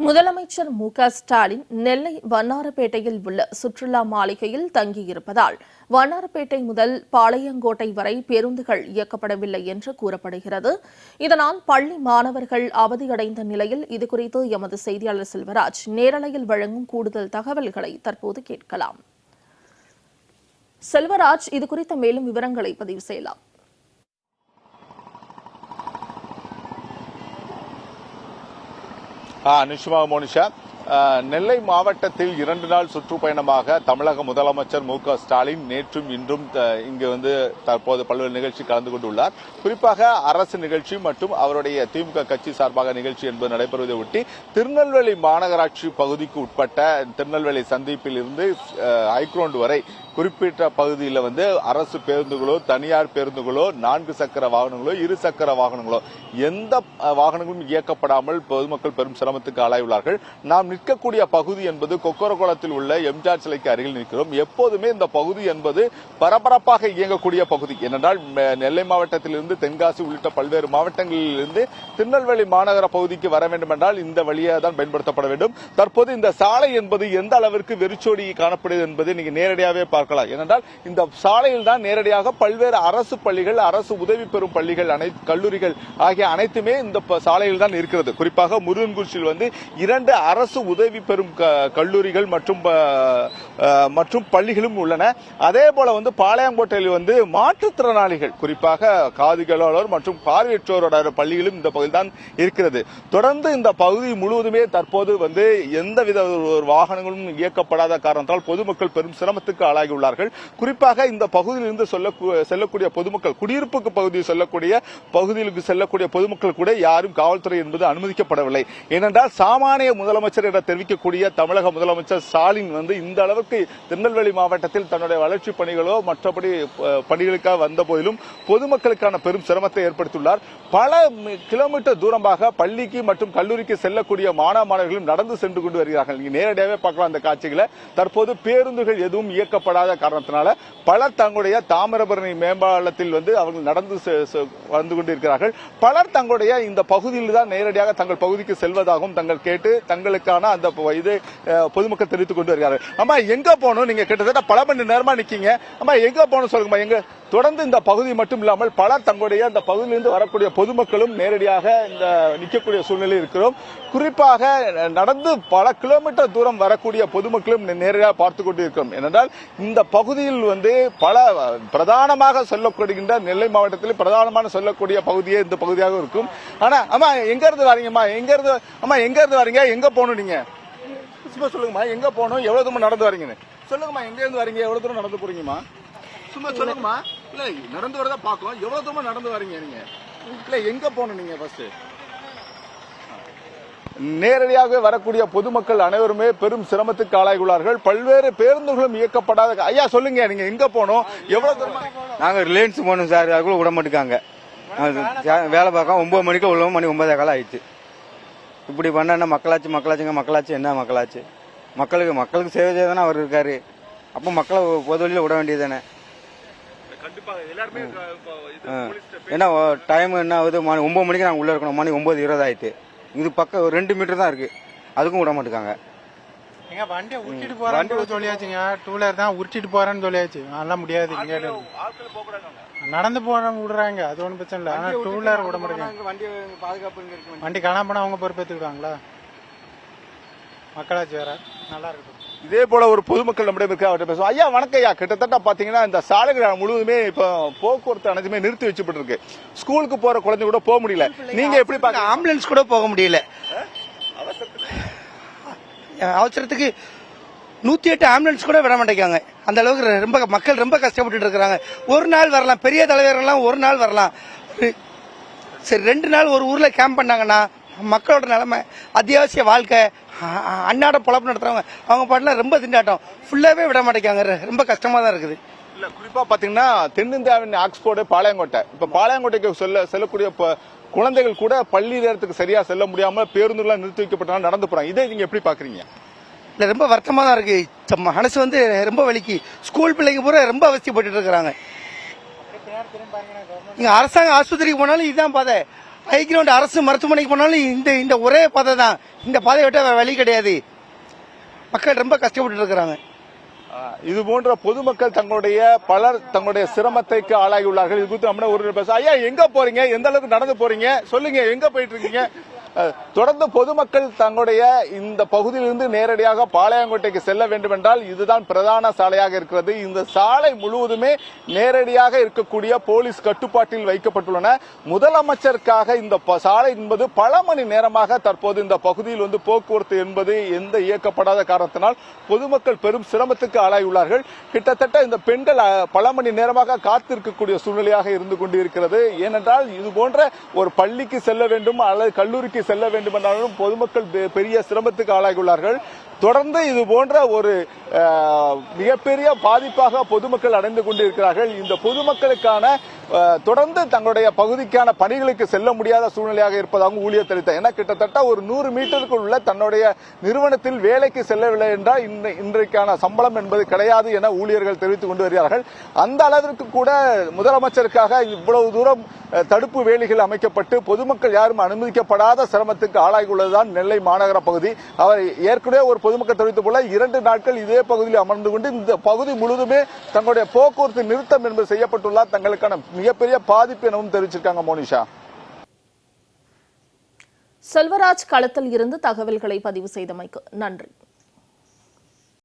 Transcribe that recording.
முதலமைச்சர் மு.க.ஸ்டாலின் நெல்லை வண்ணாரப்பேட்டையில் உள்ள சுற்றுலா மாளிகையில் தங்கியிருப்பதால் வண்ணாரப்பேட்டை முதல் பாளையங்கோட்டை வரை பேருந்துகள் இயக்கப்படவில்லை என்று கூறப்படுகிறது. இதனால் பள்ளி மாணவர்கள் அவதியடைந்த நிலையில் இதுகுறித்து எமது செய்தியாளர் செல்வராஜ் நேரலையில் வழங்கும் கூடுதல் தகவல்களை தற்போது கேட்கலாம். செல்வராஜ், இதுகுறித்த மேலும் விவரங்களை பதிவு செய்யலாம். நிச்சயமா மோனிஷா, நெல்லை மாவட்டத்தில் 2 நாள் சுற்றுப்பயணமாக தமிழக முதலமைச்சர் மு.க.ஸ்டாலின் நேற்றும் இன்றும் இங்கு தற்போது பல்வேறு நிகழ்ச்சி கலந்து கொண்டுள்ளார். குறிப்பாக அரசு நிகழ்ச்சி மற்றும் அவருடைய திமுக கட்சி சார்பாக நிகழ்ச்சி என்பது நடைபெறுவதை ஒட்டி திருநெல்வேலி மாநகராட்சி பகுதிக்கு உட்பட்ட திருநெல்வேலி சந்திப்பில் இருந்து ஹைக்ரோண்ட் வரை குறிப்பிட்ட பகுதியில் அரசு பேருந்துகளோ தனியார் பேருந்துகளோ 4 சக்கர வாகனங்களோ 2 சக்கர வாகனங்களோ எந்த வாகனங்களும் இயக்கப்படாமல் பொதுமக்கள் பெரும் சிரமத்துக்கு ஆளாயுள்ளார்கள். நாம் நிற்கக்கூடிய பகுதி என்பது கொக்கரகுளத்தில் உள்ள எம்ஜிஆர் சிலைக்கு அருகில் நிற்கிறோம். எப்போதுமே இந்த பகுதி என்பது பரபரப்பாக இயங்கக்கூடிய பகுதி. ஏனென்றால் நெல்லை மாவட்டத்திலிருந்து தென்காசி உள்ளிட்ட பல்வேறு மாவட்டங்களில் இருந்து திருநெல்வேலி மாநகர பகுதிக்கு வர வேண்டும் என்றால் இந்த வழியாக தான் பயன்படுத்தப்பட வேண்டும். தற்போது இந்த சாலை என்பது எந்த அளவிற்கு வெறிச்சோடி காணப்படுகிறது என்பதை நீங்க நேரடியாகவே பார்க்கலாம். ஏனென்றால் இந்த சாலையில் தான் நேரடியாக பல்வேறு அரசு பள்ளிகள், அரசு உதவி பெறும் பள்ளிகள், கல்லூரிகள் ஆகிய அனைத்துமே இந்த சாலையில் தான் இருக்கிறது. குறிப்பாக முருகன்குறிச்சியில் 2 அரசு உதவி பெறும் கல்லூரிகள் மற்றும் பள்ளிகளும் உள்ளன. அதே போல பாளையங்கோட்டையில் மாற்றுத்திறனாளிகள், குறிப்பாக காதுகேளாளர் மற்றும் பார்வையற்றோரோட பள்ளிகளும் இந்த பகுதியில் தான் இருக்கிறது. தொடர்ந்து இந்த பகுதி முழுவதுமே தற்போது எந்தவித வாகனங்களும் இயக்கப்படாத காரணத்தால் பொதுமக்கள் பெரும் சிரமத்துக்கு ஆளாகியுள்ளார்கள். குறிப்பாக இந்த பகுதியில் இருந்து செல்லக்கூடிய பொதுமக்கள், குடியிருப்புக்கு பகுதியில் பகுதிகளுக்கு செல்லக்கூடிய பொதுமக்கள் கூட யாரும் காவல்துறை என்பது அனுமதிக்கப்படவில்லை. ஏனென்றால் சாமானிய முதலமைச்சர் என தெரிவிக்கக்கூடிய தமிழக முதலமைச்சர் ஸ்டாலின் இந்த அளவுக்கு திருநெல்வேலி மாவட்டத்தில் தன்னுடைய வளர்ச்சி பணிகளோ மற்றபடி பணிகளுக்காக வந்த போதிலும் பொதுமக்களுக்கான பெரும் சிரமத்தை ஏற்படுத்தியுள்ளார். பல கிலோமீட்டர் தூரமாக பள்ளிக்கு மற்றும் கல்லூரிக்கு செல்லக்கூடிய மாணவர்களும் நடந்து சென்று கொண்டு வருகிறார்கள். நீங்க நேரடியாகவே பார்க்கலாம் அந்த காட்சிகளை. தற்போது பேருந்துகள் எதுவும் இயக்கப்படாத காரணத்தினால பலர் தங்களுடைய தாமிரபரணி மேம்பாலத்தில் அவர்கள் நடந்து வந்து கொண்டிருக்கிறார்கள். பலர் தங்களுடைய இந்த பகுதியில் தான் நேரடியாக தங்கள் பகுதிக்கு செல்வதாகவும் தங்கள் கேட்டு தங்களுக்கான அந்த பொதுமக்கள் தெரிவித்துக் கொண்டு வருகிறார்கள். அம்மா, எங்க போகணும்? நீங்க கிட்டத்தட்ட பல மணி நேரமா நிக்கீங்க. அம்மா, எங்க போகணும் சொல்லுங்கம்மா. எங்க தொடர்ந்து இந்த பகுதி மட்டும் இல்லாமல் பலர் தங்களுடைய அந்த பகுதியிலிருந்து வரக்கூடிய பொதுமக்களும் நேரடியாக இந்த நிற்கக்கூடிய சூழ்நிலை இருக்கிறோம். குறிப்பாக நடந்து பல கிலோமீட்டர் தூரம் வரக்கூடிய பொதுமக்களும் நேரடியாக பார்த்துக் கொண்டிருக்கிறோம். ஏனென்றால் இந்த பகுதியில் பல பிரதானமாக சொல்லப்படுகின்ற நெல்லை மாவட்டத்தில் பிரதானமான சொல்லக்கூடிய பகுதியே இந்த பகுதியாக இருக்கும். ஆனா அம்மா, எங்க இருந்து வரீங்கம்மா? எங்க இருந்து வரீங்க? எங்க போகணும்? நீங்க சொல்லுங்கம்மா, எங்க போகணும்? எவ்வளவு தூரம் நடந்து வரீங்கன்னு சொல்லுங்கம்மா. எங்க இருந்து வரீங்க? எவ்வளவு தூரம் நடந்து போறீங்கம்மா? சும்மா சொல்லுங்கம்மா. இல்ல, நடந்து வரதா பாக்கலாம். எவ்வளவு தூரம் நடந்து வரீங்க நீங்க? இல்ல, எங்க போகணும் நீங்க? ஃபர்ஸ்ட் நேரடியாக வரக்கூடிய பொதுமக்கள் அனைவருமே பெரும் சிரமத்துக்கு ஆளாகியுள்ளார்கள். பல்வேறு பேருந்துகளும் இயக்கப்படாத. ஐயா சொல்லுங்க, நீங்க எங்க போகணும்? எவ்வளவு தூரம்? நாங்க ரிலையன்ஸ் போகணும் சார். அதுக்குள்ள விட மாட்டேங்காங்க. வேலை பார்க்க 9 மணிக்கு உள்ள மணி 9 காலம் ஆயிடுச்சு. இப்படி பண்ண மக்களாச்சு என்ன மக்களாச்சு? மக்களுக்கு சேவை செய்ய அவர் இருக்காரு. அப்போ மக்களை பொது வழியில் விட வேண்டியது தானே. ஏன்னா டைம் என்ன ஆகுது? 9 மணிக்கு நாங்கள் உள்ள இருக்கணும். மணி 9:20 ஆயிடுச்சு. இது பக்கம் 2 மீட்டர் தான் இருக்கு. அதுக்கும் விட மாட்டேங்காங்க. வண்டியை உருட்டிட்டு போறான்னு சொல்லியாச்சுங்க. 2 வீலர் தான் உருட்டிட்டு போறேன்னு சொல்லியாச்சு. அதெல்லாம் முடியாது. நடந்து போறவங்க விடுறாங்க, அது ஒன்றும் பிரச்சனை இல்லை. ஆனா 2 வீலர் விட மாட்டேங்க. வண்டி காணாம போனா அவங்க பொறுப்பேற்றுக்கிட்டாங்களா? மக்களாச்சு வேற நல்லா இருக்கு. இதே போல ஒரு பொதுமக்கள் நம்மிடம் இருக்க அவர்கிட்ட பேசுவோம். ஐயா வணக்கம் ஐயா. கிட்டத்தட்ட பாத்தீங்கன்னா இந்த சாலைகள் முழுவதுமே இப்ப போக்குவரத்து அனைத்துமே நிறுத்தி வச்சுட்டு இருக்கு. ஸ்கூலுக்கு போற குழந்தை கூட போக முடியல. நீங்க எப்படி பாக்க? ஆம்புலன்ஸ் கூட போக முடியல. அவசரத்துக்கு 108 ஆம்புலன்ஸ் கூட விட மாட்டேங்காங்க. அந்த அளவுக்கு மக்கள் ரொம்ப கஷ்டப்பட்டு இருக்கிறாங்க. ஒரு நாள் வரலாம், பெரிய தலைவர்கள்லாம் ஒரு நாள் வரலாம். சரி, 2 நாள் ஒரு ஊர்ல கேம்ப் பண்ணாங்கன்னா மக்களோட நிலைமை, அத்தியாவசிய வாழ்க்கை, அன்னாட பொழப்பு நடத்துறவங்க அவங்க பாட்டுல ரொம்ப திண்டாட்டம். ஃபுல்லாவே விட மாட்டேங்காங்க. ரொம்ப கஷ்டமா தான் இருக்குது. இல்ல, குறிப்பா பாத்தீங்கன்னா தென்னிந்தியாவின் ஆக்ஸ்போர்டு பாளையங்கோட்டை. இப்ப பாளையங்கோட்டைக்கு செல்லக்கூடிய குழந்தைகள் கூட பள்ளி நேரத்துக்கு சரியா செல்ல முடியாம பேருந்துலாம் நிறுத்தி வைக்கப்பட்டனால நடந்து போறாங்க. இதை நீங்க எப்படி பாக்குறீங்க? இல்ல, ரொம்ப வருத்தமா தான் இருக்கு. மனசு ரொம்ப வலிக்கு. ஸ்கூல் பிள்ளைங்க பூரா ரொம்ப அவசியப்பட்டு இருக்கிறாங்க. நீங்க அரசாங்க ஆஸ்பத்திரிக்கு போனாலும் இதுதான் பாதை. ஹைகிரவுண்ட் அரசு மருத்துவமனைக்கு போனாலும் இந்த ஒரே பாதை தான். இந்த பாதையை விட்ட வேற வழி கிடையாது. மக்கள் ரொம்ப கஷ்டப்பட்டு இருக்கிறாங்க. இது போன்ற பொதுமக்கள் தங்களுடைய சிரமத்தைக்கு ஆளாகியுள்ளார்கள். இது குறித்து நம்ம ஒரு பேச, ஐயா எங்க போறீங்க, எந்த அளவுக்கு நடந்து போறீங்க, சொல்லுங்க, எங்க போயிட்டு இருக்கீங்க? தொடர்ந்து பொதுமக்கள் தங்களுடைய இந்த பகுதியிலிருந்து நேரடியாக பாளையங்கோட்டைக்கு செல்ல வேண்டும் என்றால் இதுதான் பிரதான சாலையாக இருக்கிறது. இந்த சாலை முழுவதுமே நேரடியாக இருக்கக்கூடிய போலீஸ் கட்டுப்பாட்டில் வைக்கப்பட்டுள்ளன. முதலமைச்சருக்காக இந்த சாலை என்பது பல மணி நேரமாக தற்போது இந்த பகுதியில் போக்குவரத்து என்பது எந்த இயக்கப்படாத காரணத்தினால் பொதுமக்கள் பெரும் சிரமத்துக்கு ஆளாகியுள்ளார்கள். கிட்டத்தட்ட இந்த பெண்கள் பல மணி நேரமாக காத்திருக்கக்கூடிய சூழ்நிலையாக இருந்து கொண்டிருக்கிறது. ஏனென்றால் இது போன்ற ஒரு பள்ளிக்கு செல்ல வேண்டும் அல்லது கல்லூரிக்கு செல்ல வேண்டும் என்றாலும் பொதுமக்கள் பெரிய சிரமத்துக்கு ஆளாகியுள்ளார்கள். தொடர்ந்து இது போன்ற ஒரு மிகப்பெரிய பாதிப்பாக பொதுமக்கள் அடைந்து கொண்டிருக்கிறார்கள். இந்த பொதுமக்களுக்கான தொடர்ந்து தங்களுடைய பகுதிக்கான பணிகளுக்கு செல்ல முடியாத சூழ்நிலையாக இருப்பதாக ஊழியர் தெரிவித்தார். ஏன்னா கிட்டத்தட்ட ஒரு 100 மீட்டருக்குள் உள்ள தன்னுடைய நிறுவனத்தில் வேலைக்கு செல்லவில்லை என்றால் இன்றைக்கான சம்பளம் என்பது கிடையாது என ஊழியர்கள் தெரிவித்துக் கொண்டு வருகிறார்கள். அந்த அளவிற்கு கூட முதலமைச்சருக்காக இவ்வளவு தூரம் தடுப்பு வேலிகள் அமைக்கப்பட்டு பொதுமக்கள் யாரும் அனுமதிக்கப்படாத சிரமத்துக்கு ஆளாகியுள்ளதுதான் நெல்லை மாநகர பகுதி. அவர் ஏற்கனவே ஒரு பொதுமக்கள் தெரிவித்த போல 2 நாட்கள் இதே பகுதியில் அமர்ந்து கொண்டு இந்த பகுதி முழுவதுமே தங்களுடைய போக்குவரத்து நிறுத்தம் என்பது செய்யப்பட்டுள்ளார். தங்களுக்கான மிகப்பெரிய பாதிப்பு எனவும் தெரிவிச்சிருக்காங்க. மோனிஷா. செல்வராஜ் களத்தில் இருந்து தகவல்களை பதிவு செய்தமைக்கு நன்றி.